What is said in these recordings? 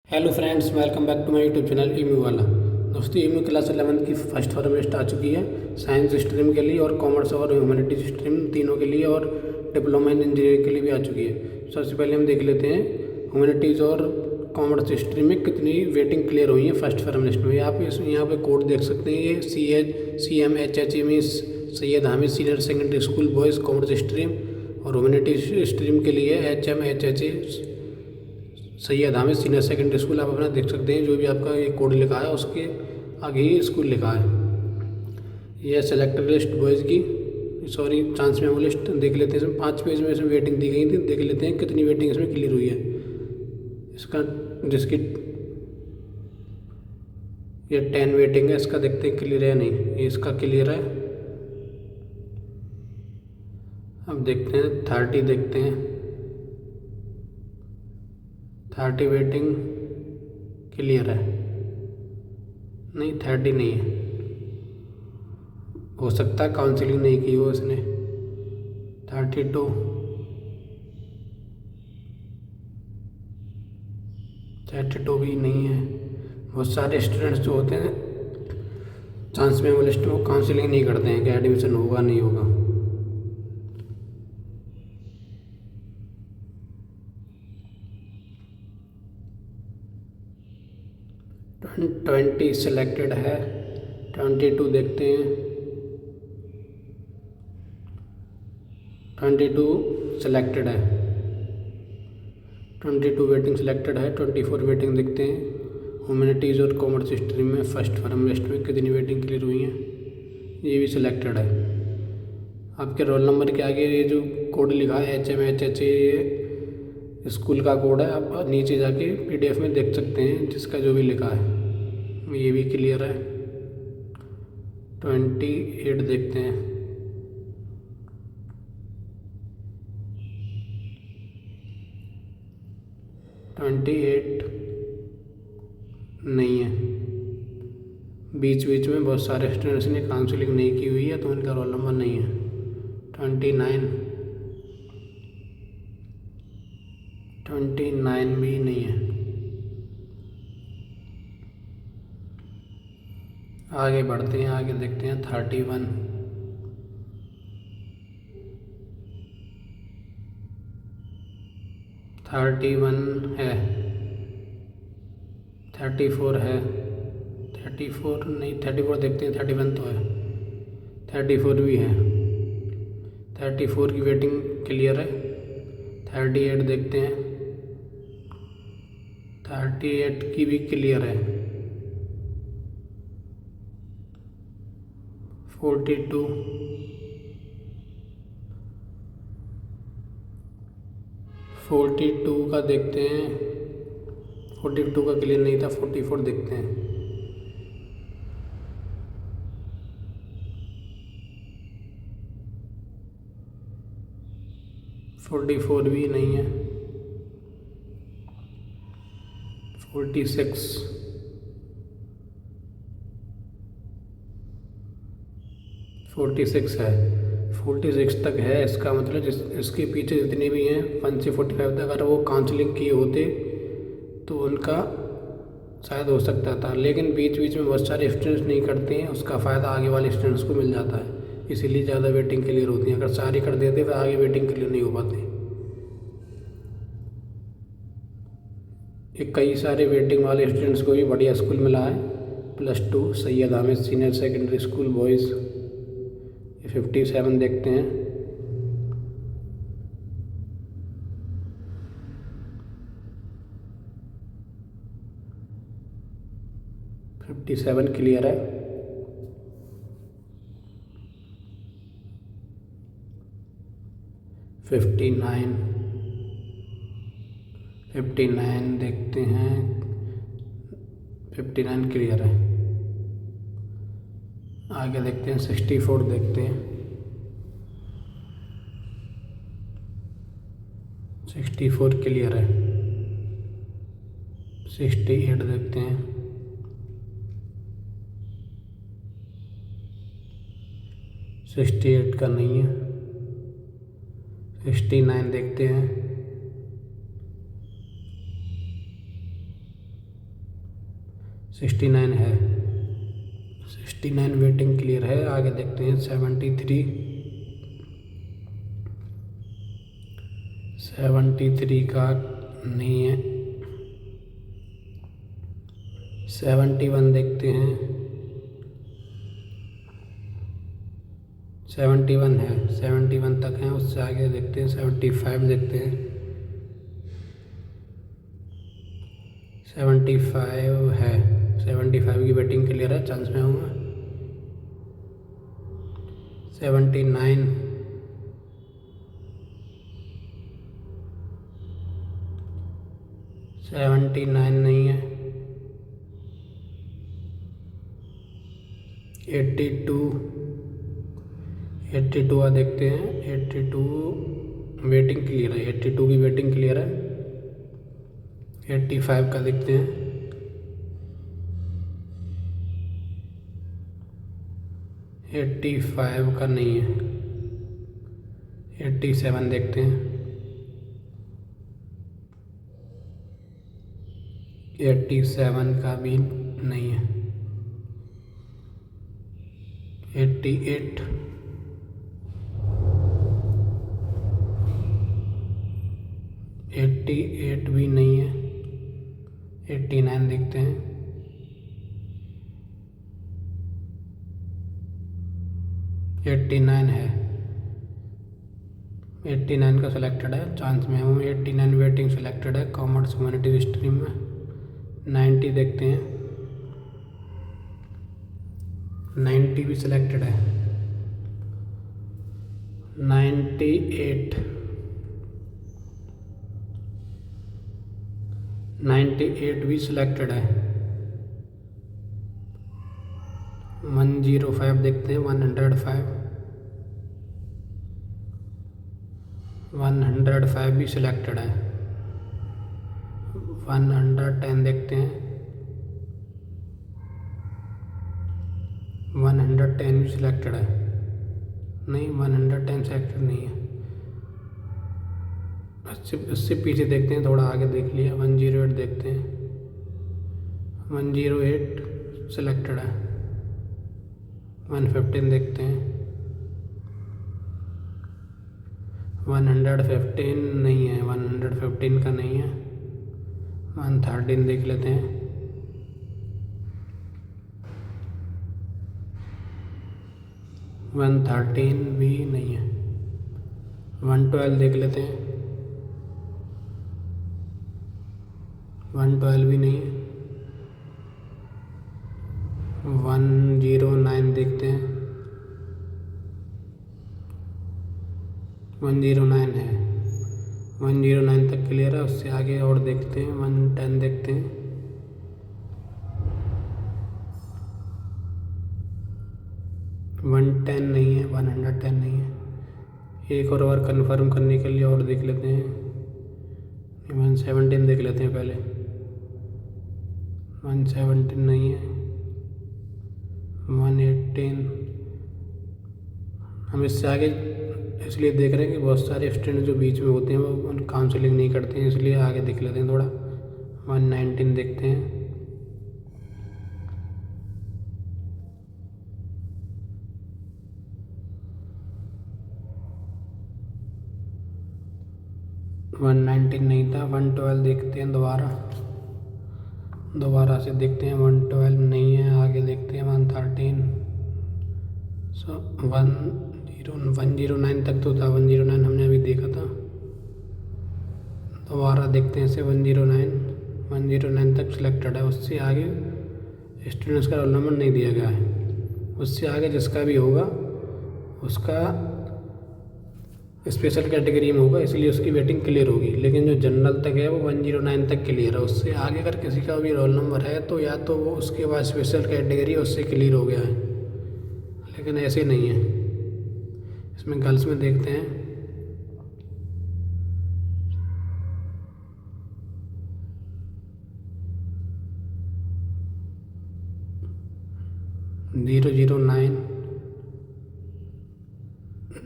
Hello friends, welcome back to my YouTube channel emu वाला। दोस्तों, ईमू class 11 की first form list आ चुकी है साइंस स्ट्रीम के लिए और कॉमर्स और ह्यूमैनिटीज स्ट्रीम तीनों के लिए, और डिप्लोमा इन इंजीनियरिंग के लिए भी आ चुकी है। सबसे पहले हम देख लेते हैं ह्यूमैनिटीज़ और कॉमर्स स्ट्रीम में कितनी वेटिंग क्लियर हुई है फर्स्ट फॉर्म लिस्ट में। यहाँ पे कोड देख सकते हैं, ये CMHH means Syed Hamid senior secondary school boys commerce stream, और ह्यूमैनिटीज स्ट्रीम के लिए HMHH Syed Hamid senior secondary school. आप अपना देख सकते हैं, जो भी आपका ये कोड लिखा है उसके आगे ही स्कूल लिखा है। ये सेलेक्टेड लिस्ट बॉयज़ की, सॉरी चांस मेमो लिस्ट देख लेते हैं। इसमें 5 पेज में इसमें वेटिंग दी गई थी, देख लेते हैं कितनी वेटिंग इसमें क्लियर हुई है। इसका जिसकी ये 10 वेटिंग है, इसका देखते हैं क्लियर है या नहीं। ये इसका क्लियर है। अब देखते हैं 30, देखते हैं 30 वेटिंग क्लियर है। नहीं, 30 नहीं है, हो सकता है काउंसलिंग नहीं की हो इसने। 32 भी नहीं है। बहुत सारे स्टूडेंट्स जो होते हैं चांस में वो लिस्ट में वो काउंसलिंग नहीं करते हैं कि एडमिशन होगा नहीं होगा। 20 सिलेक्टेड है। 22 देखते हैं। 22 सिलेक्टेड है। 22 वेटिंग सिलेक्टेड है। 24 वेटिंग देखते हैं ह्यूमैनिटीज़ और कॉमर्स स्ट्रीम में फर्स्ट फॉर्म लिस्ट में कितनी वेटिंग क्लियर हुई है। ये भी सिलेक्टेड है। आपके रोल नंबर के आगे ये जो कोड लिखा है HMHH, ये स्कूल का कोड है। आप नीचे जाके PDF में देख सकते हैं जिसका जो भी लिखा है। ये भी क्लियर है। 28 देखते हैं। 28 नहीं है। बीच बीच में बहुत सारे स्टूडेंट्स ने काउंसलिंग नहीं की हुई है, तो उनका रोल नंबर नहीं है। 29 भी नहीं है। आगे बढ़ते हैं, आगे देखते हैं 31 है। 34 है। 34 नहीं, 34 देखते हैं। 31 तो है, 34 भी है। 34 की वेटिंग क्लियर है। 38 देखते हैं। 38 की भी क्लियर है। 42 का देखते हैं। 42 का क्लियर नहीं था। 44 देखते हैं। 44 भी नहीं है। 46 है। 46 तक है। इसका मतलब इसके पीछे जितने भी हैं 1 से 45 तक, अगर वो काउंसलिंग किए होते तो उनका शायद हो सकता था, लेकिन बीच बीच में बहुत सारे स्टूडेंट्स नहीं करते हैं। उसका फ़ायदा आगे वाले स्टूडेंट्स को मिल जाता है, इसीलिए ज़्यादा वेटिंग क्लियर होती है। अगर सारी कर देते तो आगे वेटिंग क्लियर नहीं हो पाती। एक कई सारे वेटिंग वाले स्टूडेंट्स को भी बढ़िया स्कूल मिला है। +2 Syed Hamid senior secondary school boys. 57 देखते हैं। 57 क्लियर है। 59 देखते हैं। 59 क्लियर है। आगे देखते हैं 64 देखते हैं। 64 क्लियर है। 68 देखते हैं। 68 का नहीं है। 69 देखते हैं। 69 है, 69 वेटिंग क्लियर है। आगे देखते हैं 73 का नहीं है। 71 देखते हैं, 71 है, 71 तक है। उससे आगे देखते हैं 75 देखते हैं, 75 है, 75 की बैटिंग क्लियर है, चांस में हूँ। 79, 79 नहीं है। 82, 82 आ देखते हैं, 82 वेटिंग क्लियर है, 82 की वेटिंग क्लियर है। 85 का देखते हैं, 85 का नहीं है। 87 देखते हैं, 87 का भी नहीं है। 88, 88 भी नहीं है। 89 देखते हैं, 89 है, 89 का सिलेक्टेड है, चांस में हूँ। 89 वेटिंग सिलेक्टेड है कॉमर्स ह्यूमैनिटीज स्ट्रीम में। 90 देखते हैं, 90 भी सिलेक्टेड है। 98, 98 भी सिलेक्टेड है। 105 देखते हैं, 105, 105 भी सिलेक्टेड है। 110 देखते हैं, 110 भी सिलेक्टेड है। नहीं, 110 सिलेक्टेड नहीं है। उससे पीछे देखते हैं, थोड़ा आगे देख लिया। 108 देखते हैं, 108 सिलेक्टेड है। 115 देखते हैं, 115 नहीं है, 115 का नहीं है। 113 देख लेते हैं, 113 भी नहीं है। 112 देख लेते हैं, 112 भी नहीं है। 109 देखते हैं, 109 है, 109 तक क्लियर है। उससे आगे और देखते हैं, 110 देखते हैं, 110 नहीं है, 110 नहीं है। एक और बार कंफर्म करने के लिए और देख लेते हैं, 117 देख लेते हैं पहले। 117 नहीं है। 118, हम इससे आगे इसलिए देख रहे हैं कि बहुत सारे स्टूडेंट जो बीच में होते हैं वो काउंसलिंग नहीं करते हैं, इसलिए आगे देख लेते हैं थोड़ा। 119 देखते हैं, 119 नहीं था। 112 देखते हैं दोबारा से देखते हैं। 112 नहीं है, आगे देखते हैं। 113, 109 तक तो था, 109 हमने अभी देखा था। दोबारा देखते हैं इसे। 109 तक सिलेक्टेड है। उससे आगे स्टूडेंट्स का रोल नंबर नहीं दिया गया है। उससे आगे जिसका भी होगा उसका स्पेशल कैटेगरी में होगा, इसलिए उसकी वेटिंग क्लियर होगी। लेकिन जो जनरल तक है वो 109 तक क्लियर है। उससे आगे अगर किसी का भी रोल नंबर है तो या तो वो उसके बाद स्पेशल कैटेगरी उससे क्लियर हो गया है, लेकिन ऐसे नहीं है। इसमें गर्ल्स में देखते हैं, जीरो जीरो नाइन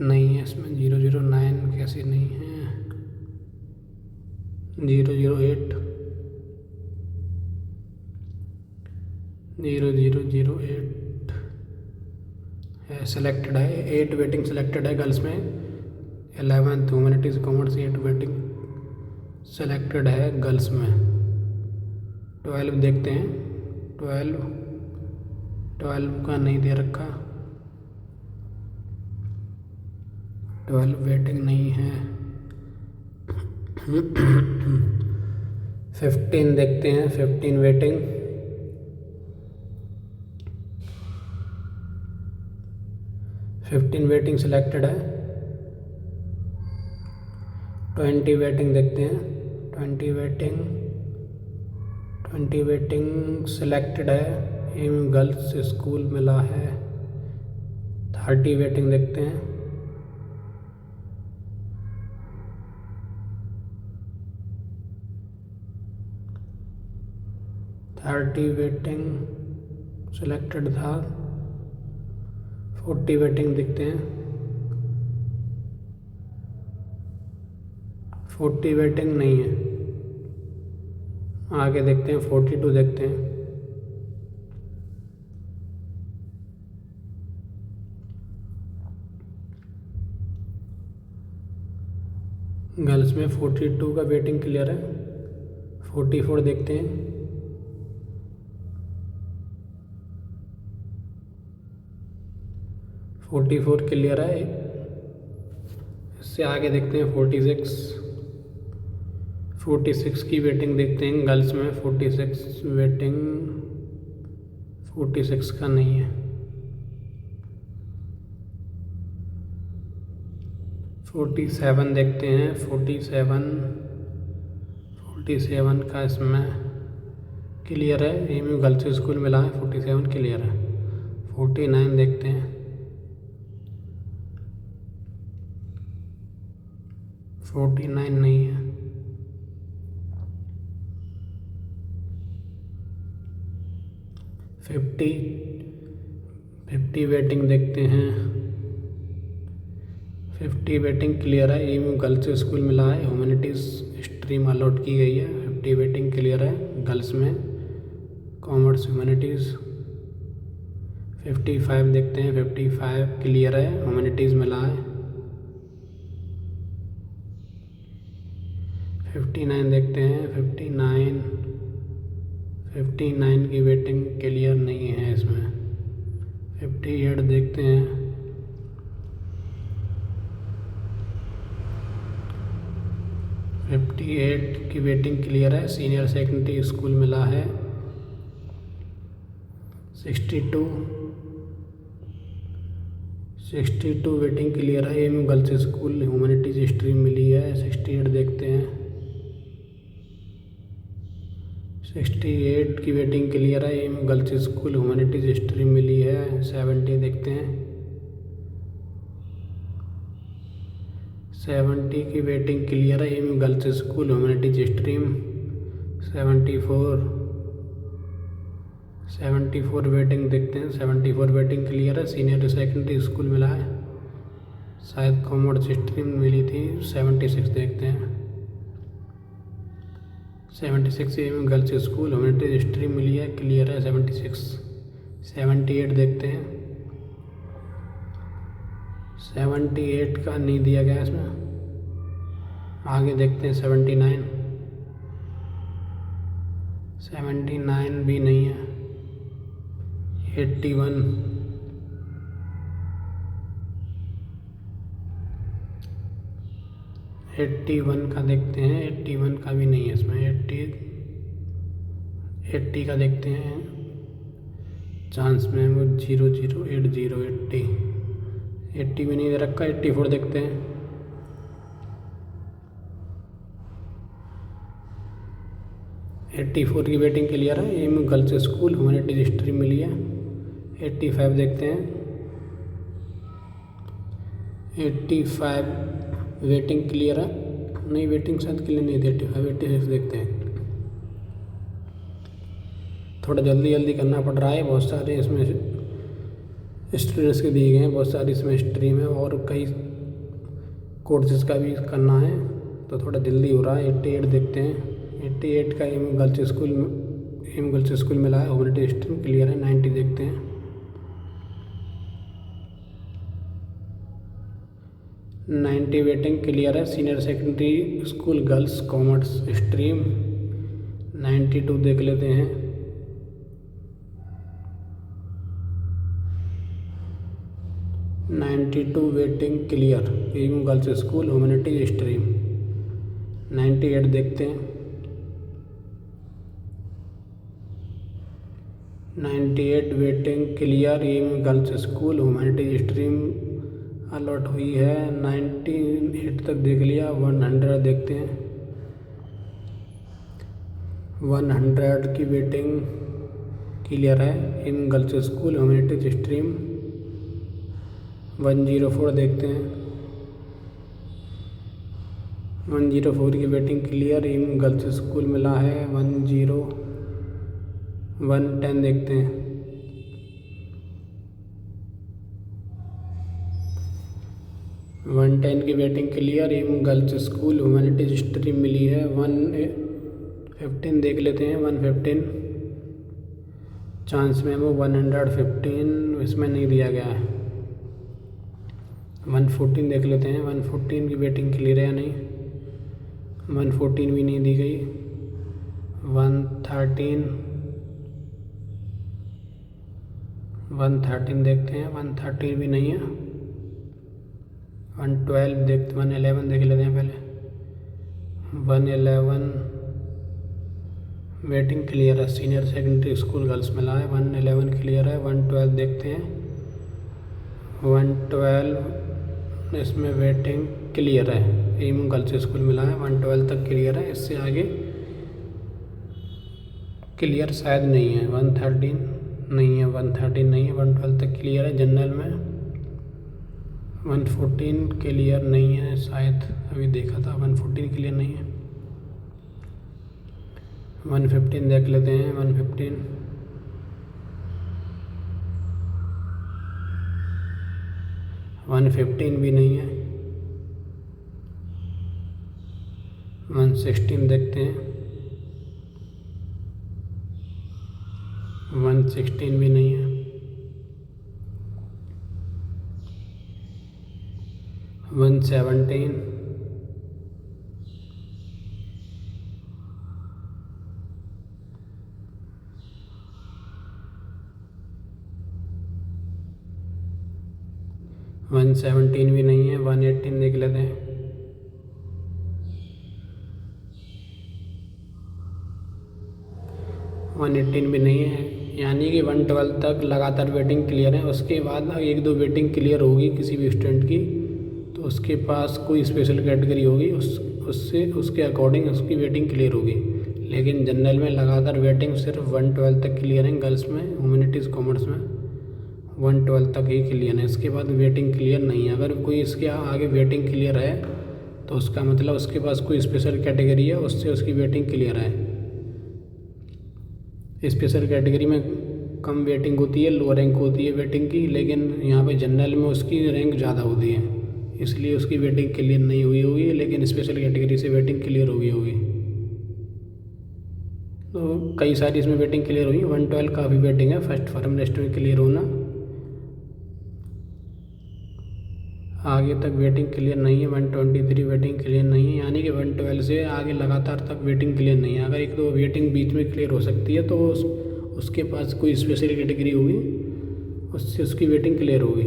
नहीं है। इसमें 009 कैसे नहीं है। 008, 0008 है, सेलेक्टेड है। 8 वेटिंग सेलेक्टेड है गर्ल्स में। 11th humanities commerce 8 waiting selected है गर्ल्स में। 12 देखते हैं। 12 का नहीं दे रखा, 12 वेटिंग नहीं है। 15 देखते हैं। 15 वेटिंग, 15 वेटिंग सिलेक्टेड है। 20 वेटिंग देखते हैं। 20 वेटिंग सिलेक्टेड है। एम गर्ल्स स्कूल मिला है। 30 वेटिंग देखते हैं। 30 वेटिंग सिलेक्टेड था। 40 वेटिंग देखते हैं। 40 वेटिंग नहीं है। आगे देखते हैं। 42 देखते हैं। गर्ल्स में 42 का वेटिंग क्लियर है। 44 देखते हैं। 44 क्लियर है। इससे आगे देखते हैं। 46 की वेटिंग देखते हैं गर्ल्स में। 46 वेटिंग, 46 का नहीं है। 47 देखते हैं। 47 का इसमें क्लियर है। एम गर्ल्स स्कूल मिला है। 47 क्लियर है। 49 देखते हैं। 49 नहीं है। 50 वेटिंग देखते हैं। 50 वेटिंग क्लियर है। एम गर्ल्स स्कूल मिला है। ह्यूमैनिटीज़ स्ट्रीम अलॉट की गई है। 50 वेटिंग क्लियर है गर्ल्स में, कॉमर्स ह्यूमैनिटीज़। 55 देखते हैं। 55 क्लियर है। ह्यूमैनिटीज़ मिला है। 59 देखते हैं। 59 की वेटिंग क्लियर नहीं है इसमें। 58 देखते हैं। 58 की वेटिंग क्लियर है। सीनियर सेकेंडरी स्कूल मिला है। 62 वेटिंग क्लियर है। M girls school humanities stream मिली है। 68 देखते हैं। 68 की वेटिंग क्लियर है। M girls school humanities stream मिली है। 70 देखते हैं। 70 की वेटिंग क्लियर है। M girls school humanities stream. 74 waiting देखते हैं। 74 वेटिंग क्लियर है। सीनियर सेकेंडरी स्कूल मिला है। शायद कॉमर्स स्ट्रीम मिली थी। 76 देखते हैं। 76 M girls school humanities stream मिली है, क्लियर है। 76। 78 देखते हैं। 78 का नहीं दिया गया इसमें। आगे देखते हैं। 79 भी नहीं है। 81 का देखते हैं। 81 का भी नहीं है इसमें। 80 का देखते हैं। चांस में वो 80 भी नहीं दे रखा। 84 देखते हैं। 84 की वेटिंग क्लियर है। M girls school humanities stream मिली है। 85 देखते हैं। 85 वेटिंग क्लियर है। नहीं, वेटिंग शायद क्लियर नहीं थी। 86 देखते हैं। थोड़ा जल्दी करना पड़ रहा है। बहुत सारे इसमें स्टूडेंट्स के दिए गए हैं। बहुत सारी इसमें स्ट्रीम है और कई कोर्सेज का भी करना है, तो थोड़ा जल्दी हो रहा है। 88 देखते हैं। 88 का M girls school M girls school मिला है, ह्यूमैनिटी स्ट्रीम क्लियर है। 90 देखते हैं। 90 वेटिंग क्लियर है। Senior secondary school girls commerce stream 92 देख लेते हैं। 92 waiting clear M girls school humanity stream. 98 देखते हैं। 98 waiting clear M girls school humanity stream allot हुई है। 98 तक देख लिया। 100 देखते हैं। 100 की वेटिंग क्लियर है M girls school humanity stream. 104 देखते हैं। 104 की waiting clear M girls school मिला है। 110 देखते हैं। 110 की waiting clear M girls school humanity stream मिली है। 115 देख लेते हैं। 115 चांस में वो 115 इसमें नहीं दिया गया है। 114 देख लेते हैं। 114 की वेटिंग क्लियर है या नहीं। 114 भी नहीं दी गई। 113 देखते हैं। 113 भी नहीं है। 112 देखते 111 देख लेते हैं पहले। 111 वेटिंग क्लियर है। सीनियर सेकेंडरी स्कूल गर्ल्स मिला है। 111 क्लियर है। 112 देखते हैं। 112 इसमें वेटिंग क्लियर है एम गर्ल्स स्कूल मिला है। 112 तक क्लियर है। इससे आगे क्लियर शायद नहीं है। 113 नहीं है। 113 नहीं है। 112 तक क्लियर है। जनरल में 114 क्लियर नहीं है शायद। अभी देखा था 114 क्लियर नहीं है। 115 देख लेते हैं। 115 भी नहीं है। 116 देखते हैं। 116 भी नहीं है। 117 117 भी नहीं है। 118 देख लेते हैं। 118 भी नहीं है। यानी कि 112 तक लगातार वेटिंग क्लियर है। उसके बाद एक दो वेटिंग क्लियर होगी किसी भी स्टूडेंट की, तो उसके पास कोई स्पेशल कैटेगरी होगी, उसके अकॉर्डिंग उसकी वेटिंग क्लियर होगी। लेकिन जनरल में लगातार वेटिंग सिर्फ 112 तक क्लियर है। गर्ल्स में ह्यूमैनिटीज़ कॉमर्स में 112 तक ही क्लियर है। इसके बाद वेटिंग क्लियर नहीं है। अगर कोई इसके आगे वेटिंग क्लियर है तो उसका मतलब उसके पास कोई स्पेशल कैटेगरी है, उससे उसकी वेटिंग क्लियर है। स्पेशल कैटेगरी में कम वेटिंग होती है, लो रैंक होती है वेटिंग की, लेकिन यहाँ पे जनरल में उसकी रैंक ज़्यादा होती है, इसलिए उसकी वेटिंग क्लियर नहीं हुई होगी। लेकिन स्पेशल कैटेगरी से वेटिंग क्लियर हुई होगी। तो कई सारी इसमें वेटिंग क्लियर हुई। 112 काफ़ी वेटिंग है फर्स्ट फॉर्म लिस्ट में क्लियर होना। आगे तक वेटिंग क्लियर नहीं है। 123 वेटिंग क्लियर नहीं है। यानी कि 112 से आगे लगातार तक वेटिंग क्लियर नहीं है। अगर एक दो वेटिंग बीच में क्लियर हो सकती है तो उसके पास कोई स्पेशल कैटेगरी होगी, उससे उसकी वेटिंग क्लियर होगी।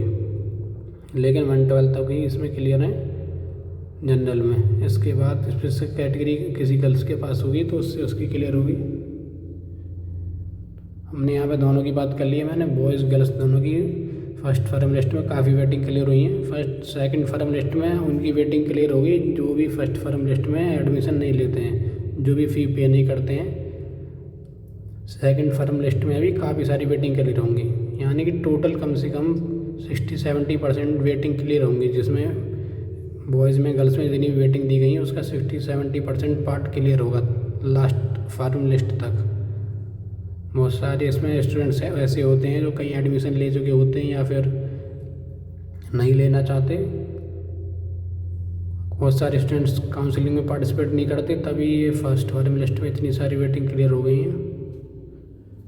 लेकिन 112 तक ही इसमें क्लियर है जनरल में। इसके बाद स्पेशल कैटेगरी किसी गर्ल्स के पास होगी तो उससे उसकी क्लियर होगी। हमने यहाँ पे दोनों की बात कर ली है मैंने, बॉयज़ गर्ल्स दोनों की। फर्स्ट फॉर्म लिस्ट में काफ़ी वेटिंग क्लियर हुई है। फर्स्ट सेकंड फॉर्म लिस्ट में उनकी वेटिंग क्लियर होगी जो भी फर्स्ट फॉर्म लिस्ट में एडमिशन नहीं लेते हैं, जो भी फ़ी पे नहीं करते हैं। सेकंड फॉर्म लिस्ट में भी काफ़ी सारी वेटिंग क्लियर होंगी। यानी कि टोटल कम से कम 60-70% वेटिंग क्लियर होंगी, जिसमें बॉयज़ में गर्ल्स में जितनी वेटिंग दी गई है उसका 60-70% पार्ट क्लियर होगा लास्ट फॉर्म लिस्ट तक। बहुत सारे इसमें स्टूडेंट्स ऐसे होते हैं जो कहीं एडमिशन ले चुके होते हैं या फिर नहीं लेना चाहते। बहुत सारे स्टूडेंट्स काउंसलिंग में पार्टिसिपेट नहीं करते, तभी ये फर्स्ट फॉर्म लिस्ट में इतनी सारी वेटिंग क्लियर हो गई हैं।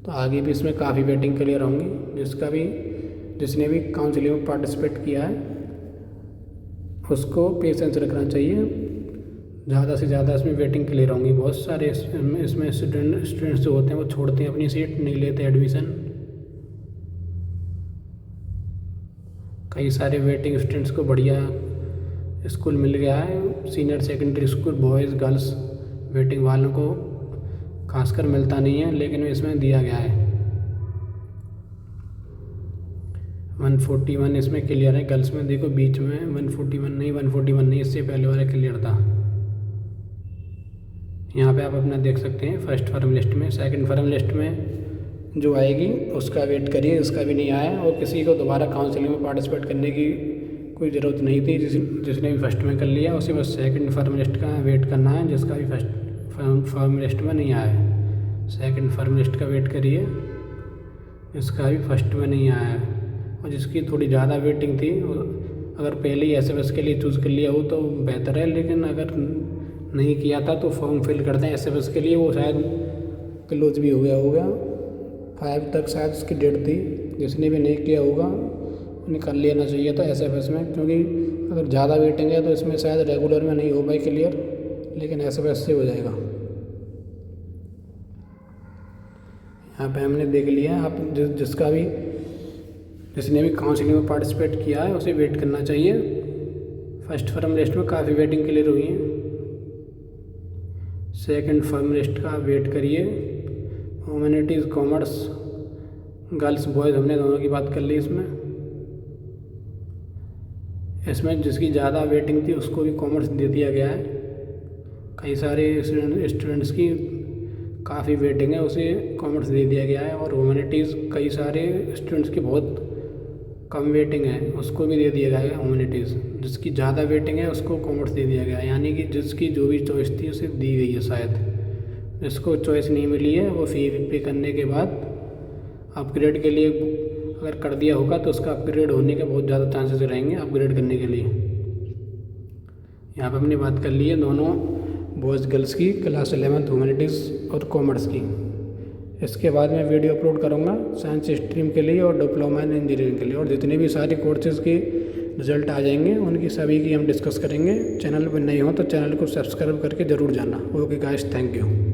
तो आगे भी इसमें काफ़ी वेटिंग क्लियर होंगी। जिसने भी काउंसलिंग में पार्टिसिपेट किया है उसको पेशेंस रखना चाहिए। ज़्यादा से ज़्यादा इसमें वेटिंग क्लियर होंगी। बहुत सारे इसमें स्टूडेंट्स जो होते हैं वो छोड़ते हैं, अपनी सीट नहीं लेते एडमिशन। कई सारे वेटिंग स्टूडेंट्स को बढ़िया स्कूल मिल गया है। Senior secondary school boys girls waiting वालों को खासकर मिलता नहीं है, लेकिन इसमें दिया गया है। 141 इसमें क्लियर है। गर्ल्स में देखो बीच में 141 नहीं, इससे पहले वाला क्लियर था। यहाँ पे आप अपना देख सकते हैं फर्स्ट फॉर्म लिस्ट में। सेकंड फॉर्म लिस्ट में जो आएगी उसका वेट करिए, इसका भी नहीं आया। और किसी को दोबारा काउंसलिंग में पार्टिसिपेट करने की कोई ज़रूरत नहीं थी। जिसने भी फर्स्ट में कर लिया उसे बस सेकंड फॉर्म लिस्ट का वेट करना है, जिसका भी फर्स्ट फॉर्म लिस्ट में नहीं आया है। सेकंड फॉर्म लिस्ट का वेट करिए, इसका भी फर्स्ट में नहीं आया है। और जिसकी थोड़ी ज़्यादा वेटिंग थी, अगर पहले ही एसएफएस के लिए चूज़ कर लिया हो तो बेहतर है, लेकिन अगर नहीं किया था तो फॉर्म फिल कर दें एसएफएस के लिए। वो शायद क्लोज भी हो गया होगा, 5 तक शायद उसकी डेट थी। जिसने भी नहीं किया होगा उन्हें कर लेना चाहिए था एसएफएस में, क्योंकि अगर ज़्यादा वेटिंग है तो इसमें शायद रेगुलर में नहीं हो पाए क्लियर, लेकिन एसएफएस से हो जाएगा। यहाँ पे हमने देख लिया। आप जिसने भी काउंसलिंग में पार्टिसिपेट किया है उसे वेट करना चाहिए। फर्स्ट फॉर्म लिस्ट में काफ़ी वेटिंग क्लियर हुई है। सेकंड फॉर्म लिस्ट का वेट करिए। ह्यूमैनिटीज़ कॉमर्स गर्ल्स बॉयज़ हमने दोनों की बात कर ली। इसमें जिसकी ज़्यादा वेटिंग थी उसको भी कॉमर्स दे दिया गया है। कई सारे स्टूडेंट्स की काफ़ी वेटिंग है, उसे कॉमर्स दे दिया गया है। और ह्यूमैनिटीज़ कई सारे स्टूडेंट्स की बहुत कम वेटिंग है, उसको भी दे दिया गया है ह्यूमैनिटीज़। जिसकी ज़्यादा वेटिंग है उसको कॉमर्स दे दिया गया है, यानी कि जिसकी जो भी चॉइस थी उसे दी गई है। शायद जिसको चॉइस नहीं मिली है वो फ़ी पे करने के बाद अपग्रेड के लिए अगर कर दिया होगा तो उसका अपग्रेड होने के बहुत ज़्यादा चांसेस रहेंगे अपग्रेड करने के लिए। यहाँ पर हमने बात कर ली है दोनों बॉयज़ गर्ल्स की, क्लास 11th ह्यूमैनिटीज़ और कॉमर्स की। इसके बाद मैं वीडियो अपलोड करूँगा साइंस स्ट्रीम के लिए और डिप्लोमा इन इंजीनियरिंग के लिए। और जितने भी सारे कोर्सेज़ के रिजल्ट आ जाएंगे उनकी सभी की हम डिस्कस करेंगे। चैनल पर नए हो तो चैनल को सब्सक्राइब करके ज़रूर जाना। Okay guys, thank you.